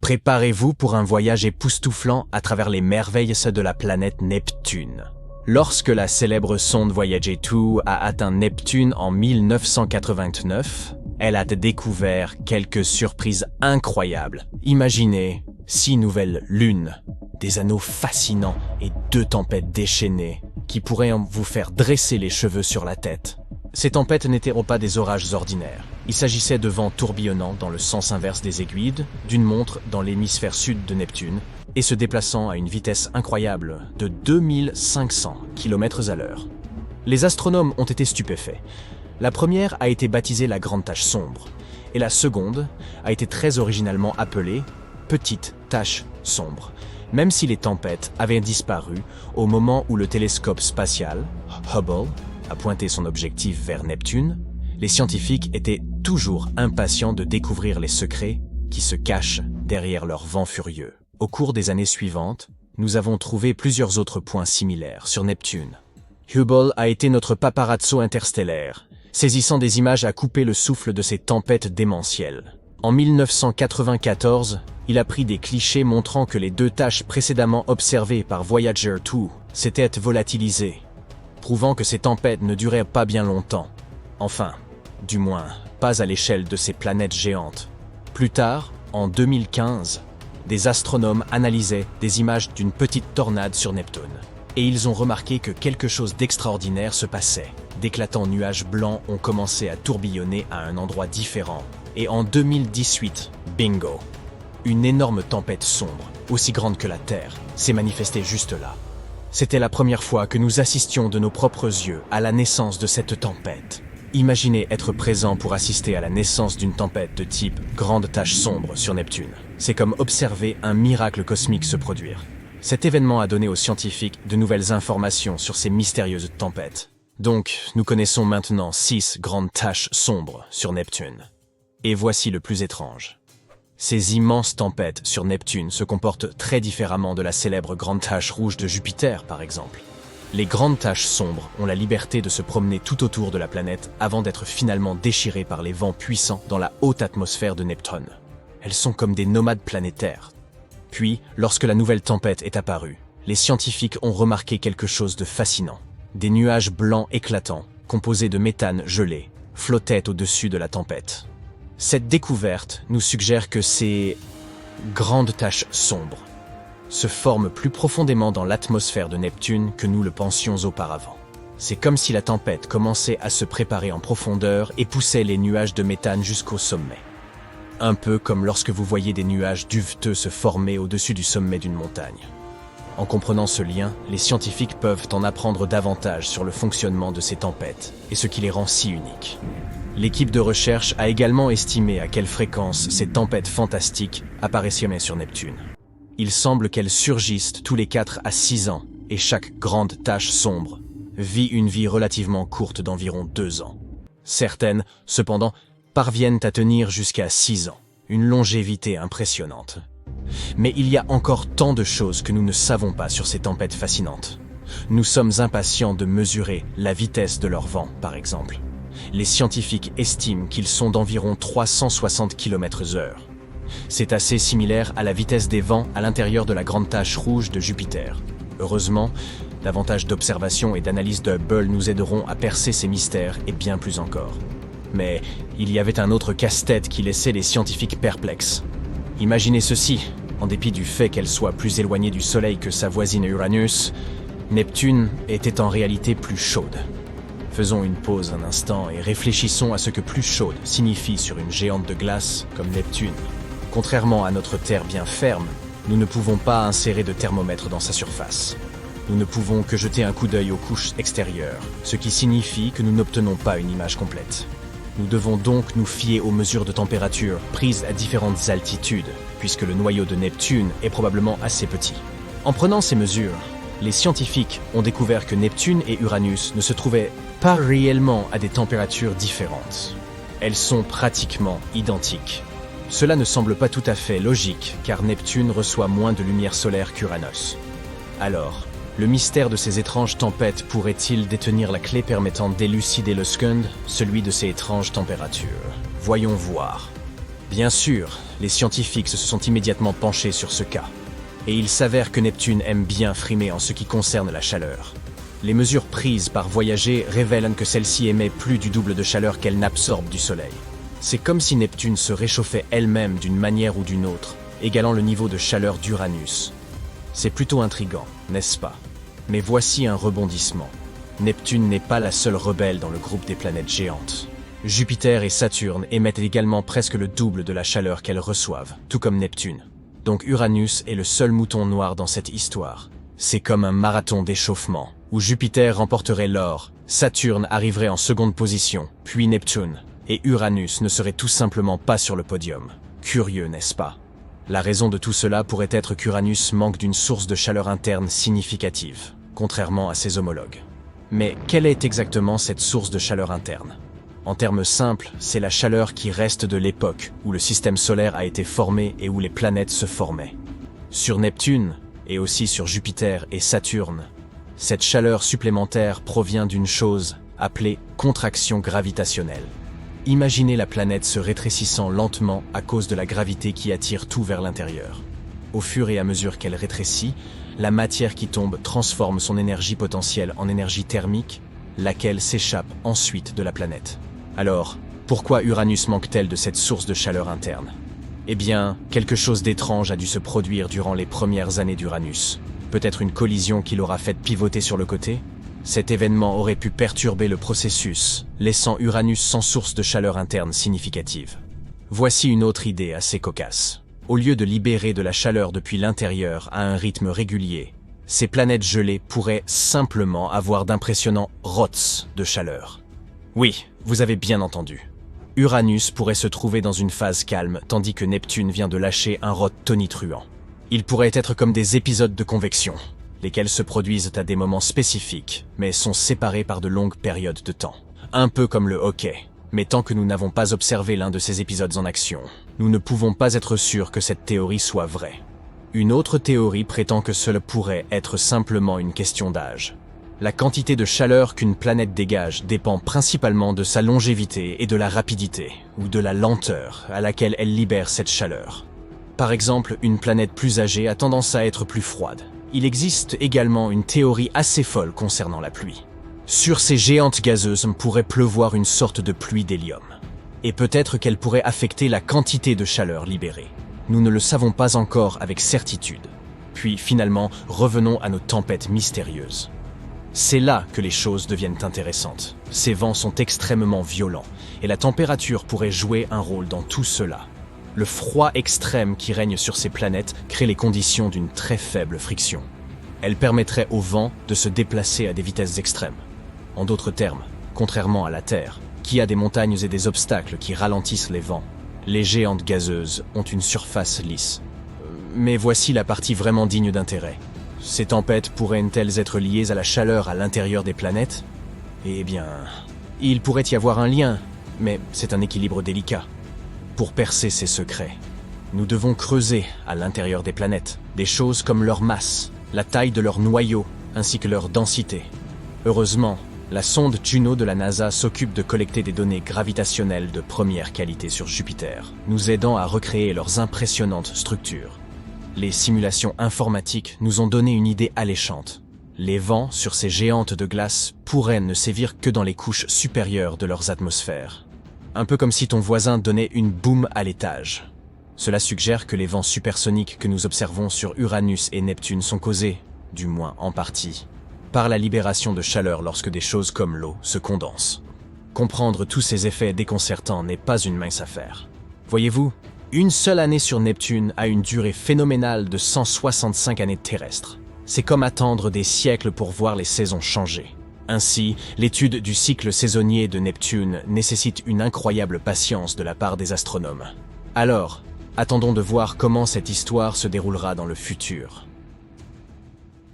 Préparez-vous pour un voyage époustouflant à travers les merveilles de la planète Neptune. Lorsque la célèbre sonde Voyager 2 a atteint Neptune en 1989, elle a découvert quelques surprises incroyables. Imaginez 6 nouvelles lunes, des anneaux fascinants et 2 tempêtes déchaînées qui pourraient vous faire dresser les cheveux sur la tête. Ces tempêtes n'étaient pas des orages ordinaires. Il s'agissait de vents tourbillonnants dans le sens inverse des aiguilles d'une montre dans l'hémisphère sud de Neptune et se déplaçant à une vitesse incroyable de 2500 km/h. Les astronomes ont été stupéfaits. La première a été baptisée la Grande Tache Sombre et la seconde a été très originalement appelée Petite Tache Sombre, même si les tempêtes avaient disparu au moment où le télescope spatial, Hubble, a pointé son objectif vers Neptune. Les scientifiques étaient toujours impatients de découvrir les secrets qui se cachent derrière leurs vents furieux. Au cours des années suivantes, nous avons trouvé plusieurs autres points similaires sur Neptune. Hubble a été notre paparazzo interstellaire, saisissant des images à couper le souffle de ces tempêtes démentielles. En 1994, il a pris des clichés montrant que les 2 taches précédemment observées par Voyager 2 s'étaient volatilisées, prouvant que ces tempêtes ne duraient pas bien longtemps. Enfin, du moins, pas à l'échelle de ces planètes géantes. Plus tard, en 2015, des astronomes analysaient des images d'une petite tornade sur Neptune. Et ils ont remarqué que quelque chose d'extraordinaire se passait. D'éclatants nuages blancs ont commencé à tourbillonner à un endroit différent. Et en 2018, bingo! Une énorme tempête sombre, aussi grande que la Terre, s'est manifestée juste là. C'était la première fois que nous assistions de nos propres yeux à la naissance de cette tempête. Imaginez être présent pour assister à la naissance d'une tempête de type Grande Tache Sombre sur Neptune. C'est comme observer un miracle cosmique se produire. Cet événement a donné aux scientifiques de nouvelles informations sur ces mystérieuses tempêtes. Donc, nous connaissons maintenant 6 grandes taches sombres sur Neptune. Et voici le plus étrange. Ces immenses tempêtes sur Neptune se comportent très différemment de la célèbre grande tache rouge de Jupiter, par exemple. Les grandes taches sombres ont la liberté de se promener tout autour de la planète avant d'être finalement déchirées par les vents puissants dans la haute atmosphère de Neptune. Elles sont comme des nomades planétaires. Puis, lorsque la nouvelle tempête est apparue, les scientifiques ont remarqué quelque chose de fascinant. Des nuages blancs éclatants, composés de méthane gelé, flottaient au-dessus de la tempête. Cette découverte nous suggère que ces grandes taches sombres se forment plus profondément dans l'atmosphère de Neptune que nous le pensions auparavant. C'est comme si la tempête commençait à se préparer en profondeur et poussait les nuages de méthane jusqu'au sommet. Un peu comme lorsque vous voyez des nuages duveteux se former au-dessus du sommet d'une montagne. En comprenant ce lien, les scientifiques peuvent en apprendre davantage sur le fonctionnement de ces tempêtes et ce qui les rend si uniques. L'équipe de recherche a également estimé à quelle fréquence ces tempêtes fantastiques apparaissaient sur Neptune. Il semble qu'elles surgissent tous les 4 à 6 ans et chaque grande tache sombre vit une vie relativement courte d'environ 2 ans. Certaines, cependant, parviennent à tenir jusqu'à 6 ans, une longévité impressionnante. Mais il y a encore tant de choses que nous ne savons pas sur ces tempêtes fascinantes. Nous sommes impatients de mesurer la vitesse de leur vent, par exemple. Les scientifiques estiment qu'ils sont d'environ 360 km/h. C'est assez similaire à la vitesse des vents à l'intérieur de la grande tache rouge de Jupiter. Heureusement, davantage d'observations et d'analyses de Hubble nous aideront à percer ces mystères et bien plus encore. Mais il y avait un autre casse-tête qui laissait les scientifiques perplexes. Imaginez ceci, en dépit du fait qu'elle soit plus éloignée du Soleil que sa voisine Uranus, Neptune était en réalité plus chaude. Faisons une pause un instant et réfléchissons à ce que plus chaude signifie sur une géante de glace comme Neptune. Contrairement à notre Terre bien ferme, nous ne pouvons pas insérer de thermomètre dans sa surface. Nous ne pouvons que jeter un coup d'œil aux couches extérieures, ce qui signifie que nous n'obtenons pas une image complète. Nous devons donc nous fier aux mesures de température prises à différentes altitudes, puisque le noyau de Neptune est probablement assez petit. En prenant ces mesures, les scientifiques ont découvert que Neptune et Uranus ne se trouvaient pas réellement à des températures différentes. Elles sont pratiquement identiques. Cela ne semble pas tout à fait logique, car Neptune reçoit moins de lumière solaire qu'Uranus. Alors, le mystère de ces étranges tempêtes pourrait-il détenir la clé permettant d'élucider le skund, celui de ces étranges températures? Voyons voir. Bien sûr, les scientifiques se sont immédiatement penchés sur ce cas. Et il s'avère que Neptune aime bien frimer en ce qui concerne la chaleur. Les mesures prises par Voyager révèlent que celle-ci émet plus du double de chaleur qu'elle n'absorbe du Soleil. C'est comme si Neptune se réchauffait elle-même d'une manière ou d'une autre, égalant le niveau de chaleur d'Uranus. C'est plutôt intriguant, n'est-ce pas? Mais voici un rebondissement. Neptune n'est pas la seule rebelle dans le groupe des planètes géantes. Jupiter et Saturne émettent également presque le double de la chaleur qu'elles reçoivent, tout comme Neptune. Donc Uranus est le seul mouton noir dans cette histoire. C'est comme un marathon d'échauffement, où Jupiter remporterait l'or, Saturne arriverait en seconde position, puis Neptune, et Uranus ne serait tout simplement pas sur le podium. Curieux, n'est-ce pas? La raison de tout cela pourrait être qu'Uranus manque d'une source de chaleur interne significative, contrairement à ses homologues. Mais quelle est exactement cette source de chaleur interne? En termes simples, c'est la chaleur qui reste de l'époque où le système solaire a été formé et où les planètes se formaient. Sur Neptune, et aussi sur Jupiter et Saturne, cette chaleur supplémentaire provient d'une chose appelée contraction gravitationnelle. Imaginez la planète se rétrécissant lentement à cause de la gravité qui attire tout vers l'intérieur. Au fur et à mesure qu'elle rétrécit, la matière qui tombe transforme son énergie potentielle en énergie thermique, laquelle s'échappe ensuite de la planète. Alors, pourquoi Uranus manque-t-elle de cette source de chaleur interne? Eh bien, quelque chose d'étrange a dû se produire durant les premières années d'Uranus. Peut-être une collision qui l'aura fait pivoter sur le côté? Cet événement aurait pu perturber le processus, laissant Uranus sans source de chaleur interne significative. Voici une autre idée assez cocasse. Au lieu de libérer de la chaleur depuis l'intérieur à un rythme régulier, ces planètes gelées pourraient simplement avoir d'impressionnants rots de chaleur. Oui, vous avez bien entendu. Uranus pourrait se trouver dans une phase calme, tandis que Neptune vient de lâcher un rot tonitruant. Ils pourraient être comme des épisodes de convection, lesquels se produisent à des moments spécifiques, mais sont séparés par de longues périodes de temps. Un peu comme le hockey. Mais tant que nous n'avons pas observé l'un de ces épisodes en action, nous ne pouvons pas être sûrs que cette théorie soit vraie. Une autre théorie prétend que cela pourrait être simplement une question d'âge. La quantité de chaleur qu'une planète dégage dépend principalement de sa longévité et de la rapidité, ou de la lenteur à laquelle elle libère cette chaleur. Par exemple, une planète plus âgée a tendance à être plus froide. Il existe également une théorie assez folle concernant la pluie. Sur ces géantes gazeuses pourrait pleuvoir une sorte de pluie d'hélium. Et peut-être qu'elle pourrait affecter la quantité de chaleur libérée. Nous ne le savons pas encore avec certitude. Puis finalement, revenons à nos tempêtes mystérieuses. C'est là que les choses deviennent intéressantes. Ces vents sont extrêmement violents, et la température pourrait jouer un rôle dans tout cela. Le froid extrême qui règne sur ces planètes crée les conditions d'une très faible friction. Elle permettrait au vent de se déplacer à des vitesses extrêmes. En d'autres termes, contrairement à la Terre, qui a des montagnes et des obstacles qui ralentissent les vents, les géantes gazeuses ont une surface lisse. Mais voici la partie vraiment digne d'intérêt. Ces tempêtes pourraient-elles être liées à la chaleur à l'intérieur des planètes? Eh bien, il pourrait y avoir un lien, mais c'est un équilibre délicat. Pour percer ces secrets, nous devons creuser à l'intérieur des planètes des choses comme leur masse, la taille de leur noyau, ainsi que leur densité. Heureusement, la sonde Juno de la NASA s'occupe de collecter des données gravitationnelles de première qualité sur Jupiter, nous aidant à recréer leurs impressionnantes structures. Les simulations informatiques nous ont donné une idée alléchante. Les vents sur ces géantes de glace pourraient ne sévir que dans les couches supérieures de leurs atmosphères. Un peu comme si ton voisin donnait une boum à l'étage. Cela suggère que les vents supersoniques que nous observons sur Uranus et Neptune sont causés, du moins en partie, par la libération de chaleur lorsque des choses comme l'eau se condensent. Comprendre tous ces effets déconcertants n'est pas une mince affaire. Voyez-vous, une seule année sur Neptune a une durée phénoménale de 165 années terrestres. C'est comme attendre des siècles pour voir les saisons changer. Ainsi, l'étude du cycle saisonnier de Neptune nécessite une incroyable patience de la part des astronomes. Alors, attendons de voir comment cette histoire se déroulera dans le futur.